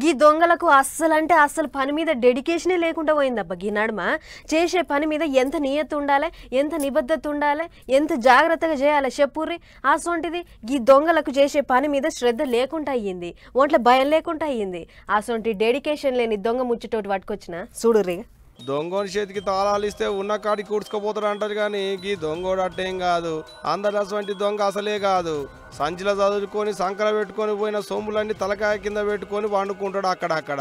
గీ దొంగలకు అస్సలంటే అస్సలు పని మీద డెడికేషనే లేకుండా పోయిందబ్బా. గీ నడుమ చేసే పని మీద ఎంత నియత ఉండాలి, ఎంత నిబద్ధత ఉండాలి, ఎంత జాగ్రత్తగా చేయాలి చెప్పుర్రి. అసొంటిది గీ దొంగలకు చేసే పని మీద శ్రద్ధ లేకుండా అయ్యింది, ఒంట్లో భయం లేకుండా అయ్యింది. అసొంటి డెడికేషన్ లేని దొంగ ముచ్చటోటి పట్టుకొచ్చిన చూడుర్రి. దొంగోని చేతికి తాళాలు ఇస్తే ఉన్న కాడికి కూడ్చుకోపోతాడు అంటారు కానీ ఈ దొంగోడు అట్టేం కాదు. అందరు అటువంటి దొంగ అసలే కాదు. సంచిలో చదువుకొని సంకల పెట్టుకొని పోయిన సొమ్ములన్నీ తలకాయ కింద పెట్టుకొని వండుకుంటాడు అక్కడక్కడ.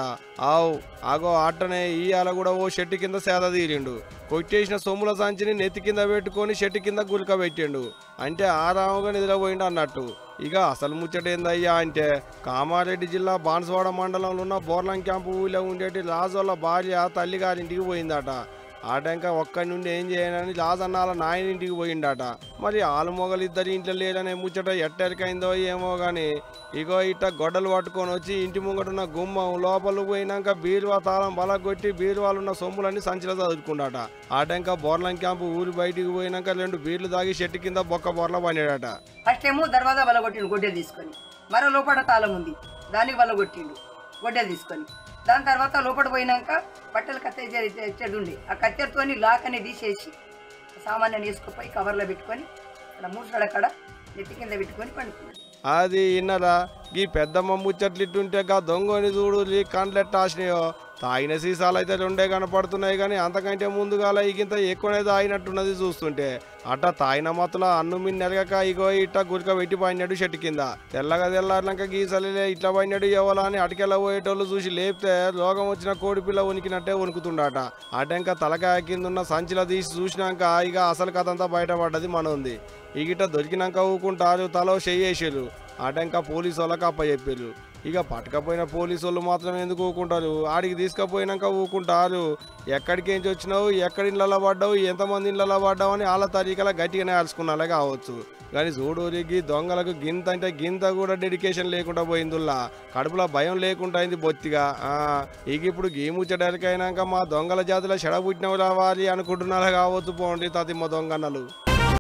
ఆవు ఆగో అట్టనే ఇయ్యాల కూడా ఓ షెట్టు కింద సేద తీరిండు. కొట్టేసిన సొమ్ముల సంచిని నెత్తి కింద పెట్టుకొని షెట్టు కింద గుల్క పెట్టిండు. అంటే ఆరాముగా నిద్రపోయిండు అన్నట్టు. ఇక అసలు ముచ్చటేందయ్యా అంటే కామారెడ్డి జిల్లా బాన్సువాడ మండలంలో ఉన్న బోర్లం క్యాంపు ఊళ్ళో ఉండేటి రాజోళ్ళ భార్య తల్లిగారింటికి పోయిందట. ఆ టైంక ఒక్కడి నుండి ఏం చేయనని రాజన్నాల నాయనింటికి పోయిండట. మరి ఆలు మొగలు ఇద్దరు ఇంట్లో లేరనే ముచ్చట ఎట్టరికైందో ఏమో గాని ఇగో ఇట్ట గొడ్డలు పట్టుకొని వచ్చి ఇంటి ముంగటున్న గుమ్మం లోపలికి పోయినాక బీరువా తాళం బలగొట్టి బీరువాలున్న సొమ్ములన్నీ సంచిలో చదువుకుండాట. ఆ టైంక బోర్లం క్యాంపు ఊరి బయటికి పోయినాక 2 బీర్లు తాగి చెట్టు కింద బొక్క బొర్ల పడినాడట. ఫస్ట్ ఏమో దర్వాజా బలగొట్టిండు గొడ్డెలు తీసుకొని, మరో లోపల తాళం ఉంది దానికి బలగొట్టిండు గొడ్డెలు తీసుకొని. దాని తర్వాత లోపల పోయినాక బట్టలు కత్తెర ఉండి ఆ కత్తెరతోని లాక్ అని తీసేసి సామాన్యాన్ని వేసుకుపోయి కవర్లో పెట్టుకొని అక్కడ మూసడ అక్కడ నెత్తి కింద పెట్టుకొని పండుకున్నాడు. అది ఇన్నరా ఈ పెద్దమ్మ ముచ్చట్లిట్టుంటే గా దొంగని చూడు కండ్లెట్టాసినాయో. తాగిన సీసాలు అయితే 2 కనపడుతున్నాయి కానీ అంతకంటే ముందుగాల ఇగింత ఎక్కువనే తాగినట్టున్నది చూస్తుంటే. అట్ట తాగిన మత్తులో అన్ను మిన్నెరగక ఇగో ఇట్ట గురిక పెట్టి పడినాడు చెట్టు కింద. తెల్లగా తెల్లారినాక గీసలే ఇట్లా పడినాడు ఎవలా అని అటుకెళ్ళ పోయేటోళ్ళు చూసి లేపితే రోగం వచ్చిన కోడిపిల్ల ఉనికినట్టే ఉనుకుతుండట. అటంక తలకాయ కింద ఉన్న సంచిలో తీసి చూసినాక ఇక అసలు కథ అంతా బయటపడ్డది మనోంది. ఇగిట దొరికినాక ఊకుంటారు, తలో చెయ్యేసారు. అటంక పోలీసు వాళ్ళకి అప్పచెప్పారు. ఇక పట్టకపోయిన పోలీసు వాళ్ళు మాత్రం ఎందుకు ఊకుంటారు, ఆడికి తీసుకుపోయినాక ఊకుంటారు. ఎక్కడికి ఏంచి వచ్చినావు, ఎక్కడి ఇళ్ళలో పడ్డావు, ఎంతమంది ఇళ్ళలో పడ్డావు అని వాళ్ళ తరీకలా గట్టిగానే అరుచుకున్నాలే కావచ్చు. కానీ చూడూరికి దొంగలకు గింత అంటే గింత కూడా డెడికేషన్ లేకుండా పోయిందిలా. కడుపులో భయం లేకుండా అయింది బొత్తిగా. ఇక ఇప్పుడు గీ ముచ్చటరికైనాక మా దొంగల జాతిలో చెడబుట్టినవి రావాలి అనుకుంటున్నారా కావచ్చు. పోండి తతిమ్మ దొంగన్నలు.